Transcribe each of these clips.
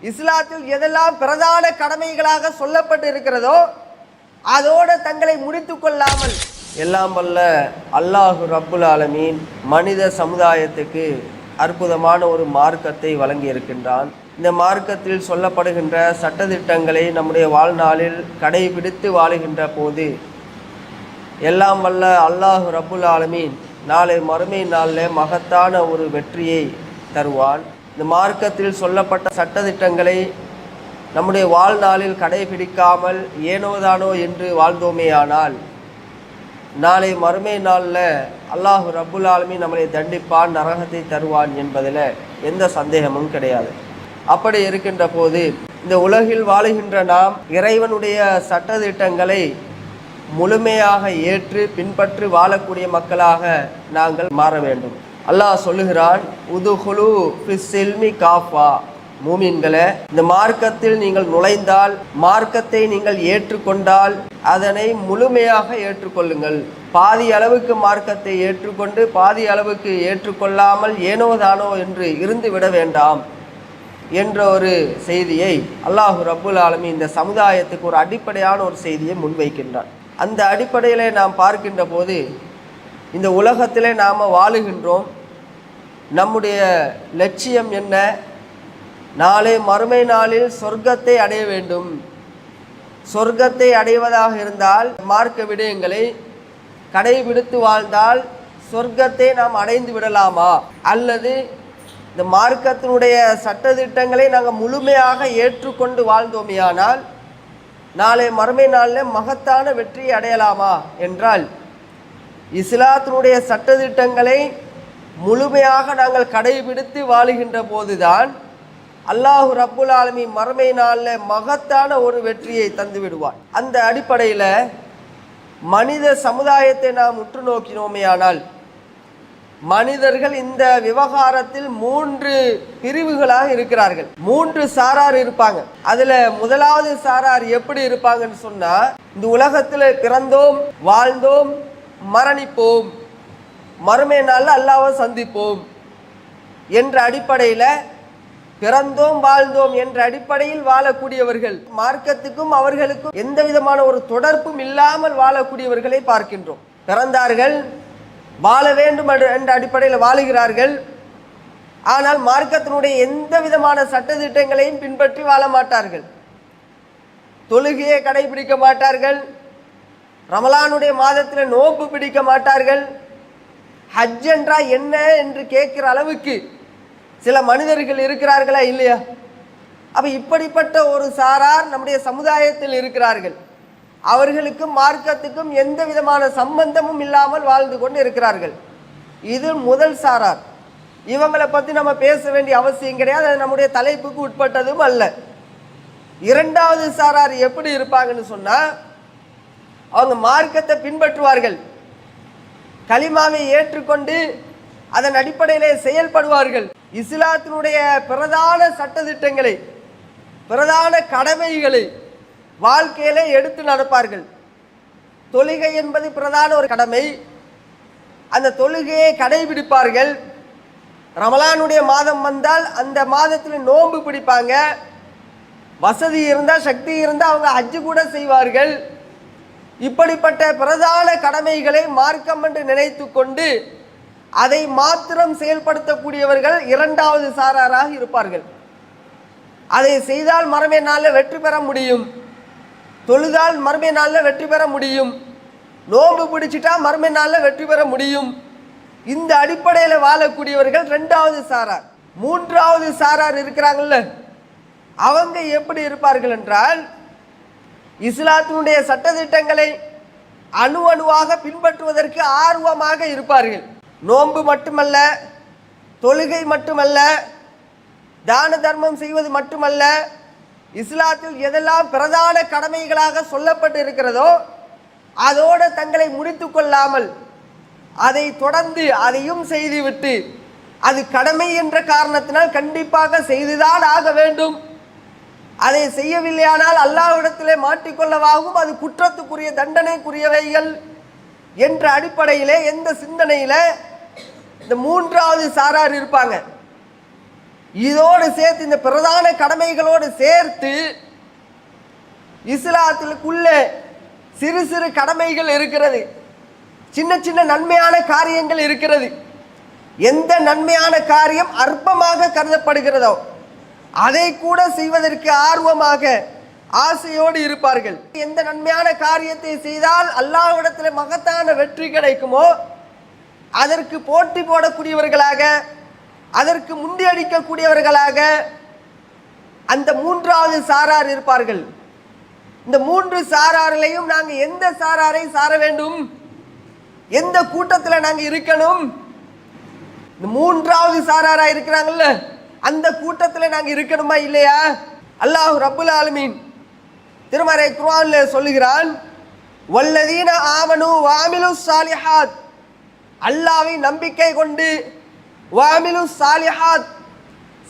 இஸ்லாத்தில் எதெல்லாம் பிரதான கடமைகளாக சொல்லப்பட்டு இருக்கிறதோ அதோடு தங்களை முடித்து கொள்ளாமல் எல்லாம் வல்ல அல்லாஹு ரப்புல் ஆலமீன் மனித சமுதாயத்துக்கு அற்புதமான ஒரு மார்க்கத்தை வழங்கி இருக்கின்றான். இந்த மார்க்கத்தில் சொல்லப்படுகின்ற சட்டதிட்டங்களை நம்முடைய வாழ்நாளில் கடைபிடித்து வாழுகின்ற போது எல்லாம் வல்ல அல்லாஹு ரப்புல் ஆலமீன் நாளை மறுமை நாளில் மகத்தான ஒரு வெற்றியை தருவான். இந்த மார்க்கத்தில் சொல்லப்பட்ட சட்டதிட்டங்களை நம்முடைய வாழ்நாளில் கடைபிடிக்காமல் ஏனோதானோ என்று வாழ்ந்தோமேயானால் நாளை மறுமை நாளில் அல்லாஹு ரப்புல் ஆலமீன் நம்மளை தண்டிப்பான், நரகத்தை தருவான் என்பதில் எந்த சந்தேகமும் கிடையாது. அப்படி இருக்கின்ற போது இந்த உலகில் வாழுகின்ற நாம் இறைவனுடைய சட்டதிட்டங்களை முழுமையாக ஏற்று பின்பற்றி வாழக்கூடிய மக்களாக நாங்கள் மாற வேண்டும். அல்லாஹ் சொல்லுகிறான், உதுகுலு ஃபிஸ்ஸில்மி காஃபா, மூமின்களே, இந்த மார்க்கத்தில் நீங்கள் நுழைந்தால், மார்க்கத்தை நீங்கள் ஏற்றுக்கொண்டால் அதனை முழுமையாக ஏற்றுக்கொள்ளுங்கள். பாதி அளவுக்கு மார்க்கத்தை ஏற்றுக்கொண்டு பாதி அளவுக்கு ஏற்றுக்கொள்ளாமல் ஏனோதானோ என்று இருந்து விட வேண்டாம் என்ற ஒரு செய்தியை அல்லாஹு ரப்புல் ஆலமீன் இந்த சமுதாயத்துக்கு ஒரு அடிப்படையான ஒரு செய்தியை முன்வைக்கின்றார். அந்த அடிப்படையில் நாம் பார்க்கின்ற போது இந்த உலகத்திலே நாம் வாழுகின்றோம். நம்முடைய லட்சியம் என்ன? நாளை மறுமை நாளில் சொர்க்கத்தை அடைய வேண்டும். சொர்க்கத்தை அடைவதாக இருந்தால் மார்க்க விடயங்களை கடைபிடித்து வாழ்ந்தால் சொர்க்கத்தை நாம் அடைந்து விடலாமா, அல்லது இந்த மார்க்கத்தினுடைய சட்டதிட்டங்களை நாங்கள் முழுமையாக ஏற்றுக்கொண்டு வாழ்ந்தோமையானால் நாளை மறுமை நாளில் மகத்தான வெற்றியை அடையலாமா என்றால், இஸ்லாத்தினுடைய சட்டதிட்டங்களை முழுமையாக நாங்கள் கடைபிடித்து வாழுகின்ற போதுதான் அல்லாஹு ரப்புல் ஆலமீன் மறுமை நாளில் மகத்தான ஒரு வெற்றியை தந்து விடுவார். அந்த அடிப்படையில் மனித சமுதாயத்தை நாம் உற்று நோக்கினோமேயானால் மனிதர்கள் இந்த விவகாரத்தில் 3 பிரிவுகளாக இருக்கிறார்கள். 3 சாரார் இருப்பாங்க. அதுல முதலாவது சாரார் எப்படி இருப்பாங்கன்னு சொன்னா, இந்த உலகத்தில் பிறந்தோம், வாழ்ந்தோம், மரணிப்போம், மறுமை நாளில் அல்லாஹ்வை சந்திப்போம் என்ற அடிப்படையில் பிறந்தோம் வாழ்ந்தோம் என்ற அடிப்படையில் வாழக்கூடியவர்கள், மார்க்கத்துக்கும் அவர்களுக்கும் எந்த விதமான ஒரு தொடர்பும் இல்லாமல் வாழக்கூடியவர்களை பார்க்கின்றோம். பிறந்தார்கள், வாழ வேண்டும் என்ற அடிப்படையில் வாழுகிறார்கள். ஆனால் மார்க்கத்தினுடைய எந்த விதமான சட்டதிட்டங்களையும் பின்பற்றி வாழ மாட்டார்கள். தொழுகையை கடைபிடிக்க மாட்டார்கள். ரமலானுடைய மாதத்தில் நோன்பு பிடிக்க மாட்டார்கள். ஹஜ் என்றா என்ன என்று கேட்கிற அளவுக்கு சில மனிதர்கள் இருக்கிறார்களா இல்லையா? அப்போ இப்படிப்பட்ட ஒரு சாரார் நம்முடைய சமுதாயத்தில் இருக்கிறார்கள். அவர்களுக்கும் மார்க்கத்துக்கும் எந்த விதமான சம்பந்தமும் இல்லாமல் வாழ்ந்து கொண்டு இருக்கிறார்கள். இது முதல் சாரார். இவங்களை பற்றி நம்ம பேச வேண்டிய அவசியம் கிடையாது, அது நம்முடைய தலைப்புக்கு உட்பட்டதும் அல்ல. இரண்டாவது சாரார் எப்படி இருப்பாங்கன்னு சொன்னால், அவங்க மார்க்கத்தை பின்பற்றுவார்கள், கலிமாவை ஏற்றுக்கொண்டு அதன் அடிப்படையிலே செயல்படுவார்கள். இஸ்லாத்தினுடைய பிரதான சட்டதிட்டங்களை, பிரதான கடமைகளை வாழ்க்கையிலே எடுத்து நடப்பார்கள். தொழுகை என்பது பிரதான ஒரு கடமை. அந்த தொழுகையை கடைபிடிப்பார்கள். ரமலானுடைய மாதம் வந்தால் அந்த மாதத்தில் நோன்பு பிடிப்பாங்க. வசதி இருந்தால், சக்தி இருந்தால் அவங்க ஹஜ்ஜு கூட செய்வார்கள். இப்படிப்பட்ட பிரதான கடமைகளை மார்க்கம் என்று நினைத்து கொண்டு அதை மாத்திரம் செயல்படுத்தக்கூடியவர்கள் இரண்டாவது சாராராக இருப்பார்கள். அதை செய்தால் மறுமை நாளில் வெற்றி பெற முடியும், தொழுதால் மறுமை நாளில் வெற்றி பெற முடியும், நோன்பு பிடிச்சிட்டா மறுமை நாளில் வெற்றி பெற முடியும். இந்த அடிப்படையில் வாழக்கூடியவர்கள் இரண்டாவது சாரார். மூன்றாவது சாரார் இருக்கிறாங்கல்ல, அவங்க எப்படி இருப்பார்கள் என்றால், இஸ்லாத்தினுடைய சட்டதிட்டங்களை அணு அணுவாக பின்பற்றுவதற்கு ஆர்வமாக இருப்பார்கள். நோன்பு மட்டுமல்ல, தொழுகை மட்டுமல்ல, தான தர்மம் செய்வது மட்டுமல்ல, இஸ்லாத்தில் எதெல்லாம் பிரதான கடமைகளாக சொல்லப்பட்டு இருக்கிறதோ அதோடு தங்களை முடித்து கொள்ளாமல் அதை தொடர்ந்து அதையும் செய்துவிட்டு, அது கடமை என்ற காரணத்தினால் கண்டிப்பாக செய்துதான் ஆக வேண்டும், அதை செய்யவில்லையானால் அல்லாஹ்விடத்திலே மாட்டிக்கொள்ளவாகும், அது குற்றத்துக்குரிய தண்டனைக்குரியவைகள் என்ற அடிப்படையிலே எந்த சிந்தனையில் இந்த மூன்றாவது சாரார் இருப்பாங்க. இதோடு சேர்த்து இந்த பிரதான கடமைகளோடு சேர்த்து இஸ்லாத்திற்குள்ளே சிறு சிறு கடமைகள் இருக்கிறது, சின்ன சின்ன நன்மையான காரியங்கள் இருக்கிறது. எந்த நன்மையான காரியம் அற்பமாக கருதப்படுகிறதோ அதை கூட செய்வதற்கு ஆர்வமாக ஆசையோடு இருப்பார்கள். எந்த நன்மையான காரியத்தை செய்தால் அல்லாஹ்விடத்தில் மகத்தான வெற்றி கிடைக்குமோ அதற்கு போட்டி போடக்கூடியவர்களாக, அதற்கு முண்டியடிக்கக்கூடியவர்களாக அந்த மூன்றாவது சாரார் இருப்பார்கள். இந்த மூன்று சாராரிலையும் நாங்கள் எந்த சாராரை சார வேண்டும், எந்த கூட்டத்தில் நாங்கள் இருக்கணும்? இந்த மூன்றாவது சாராராக இருக்கிறாங்கல்ல, அந்த கூட்டத்தில் நாங்கள் இருக்கணுமா இல்லையா? அல்லாஹ் ரப்புல் ஆலமீன் திருமறை குர்ஆன்ல சொல்லுகிறான், வல்லதீன ஆமனு வஅமிலு ஸாலிஹாத், அல்லாஹ்வை நம்பிக்கை கொண்டு வஅமிலு ஸாலிஹாத்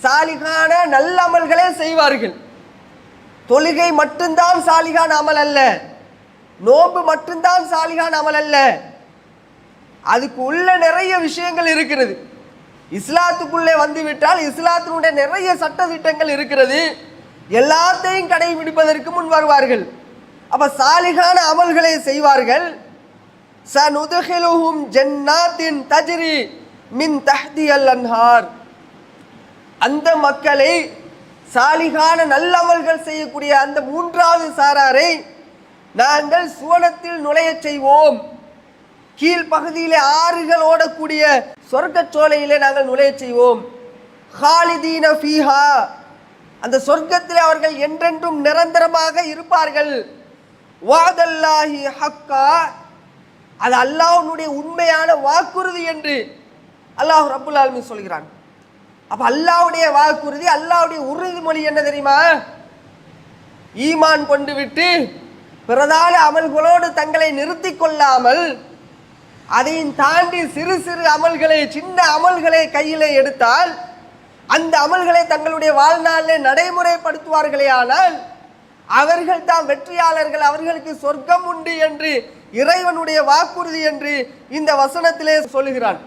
சாலிகான நல்ல அமல்களை செய்வார்கள். தொழுகை மட்டும்தான் சாலிகான அமல் அல்ல, நோன்பு மட்டும்தான் சாலிகான அமல் அல்ல, அதுக்கு உள்ள நிறைய விஷயங்கள் இருக்கிறது. இஸ்லாத்துக்குள்ளே வந்துவிட்டால் இஸ்லாத்தினுடைய நிறைய சட்ட திட்டங்கள் இருக்கிறது, எல்லாத்தையும் கடைபிடிப்பதற்கு முன் வருவார்கள். அப்ப சாலிகான அமல்களை செய்வார்கள். சனுதுகிலுஹும் ஜன்னாத்தின் தஜ்ரி மின் தஹ்தியல் அன்ஹார், அந்த மக்களை, சாலிகான நல்ல அமல்கள் செய்யக்கூடிய அந்த மூன்றாவது சாராரை நாங்கள் சுவனத்தில் நுழைய செய்வோம். கீழ்ப்பகுதியிலே ஆறுகள் ஓடக்கூடிய சொர்க்க சோலையிலே நாங்கள் நுழைய செய்வோம். ஹாலிதீன ஃபீஹா, அந்த சொர்க்கத்திலே அவர்கள் என்றென்றும் நிரந்தரமாக இருப்பார்கள். வாதல்லாஹி ஹக்கா, அது அல்லாஹ்வுடைய உண்மையான வாக்குறுதி என்று அல்லாஹ் ரப்புல் ஆலமீன் சொல்கிறான். அப்ப அல்லாஹ்வுடைய வாக்குறுதி, அல்லாஹ்வுடைய உறுதிமொழி என்ன தெரியுமா? ஈமான் கொண்டு விட்டு பிரதான அமல்களோடு தங்களை நிறுத்தி கொள்ளாமல் அதையும் தாண்டி சிறு சிறு அமல்களை, சின்ன அமல்களை கையிலே எடுத்தால், அந்த அமல்களை தங்களுடைய வாழ்நாளில் நடைமுறைப்படுத்துவார்களே ஆனால் அவர்கள் தான் வெற்றியாளர்கள், அவர்களுக்கு சொர்க்கம் உண்டு என்று இறைவனுடைய வாக்குறுதி என்று இந்த வசனத்திலே சொல்லுகிறான்.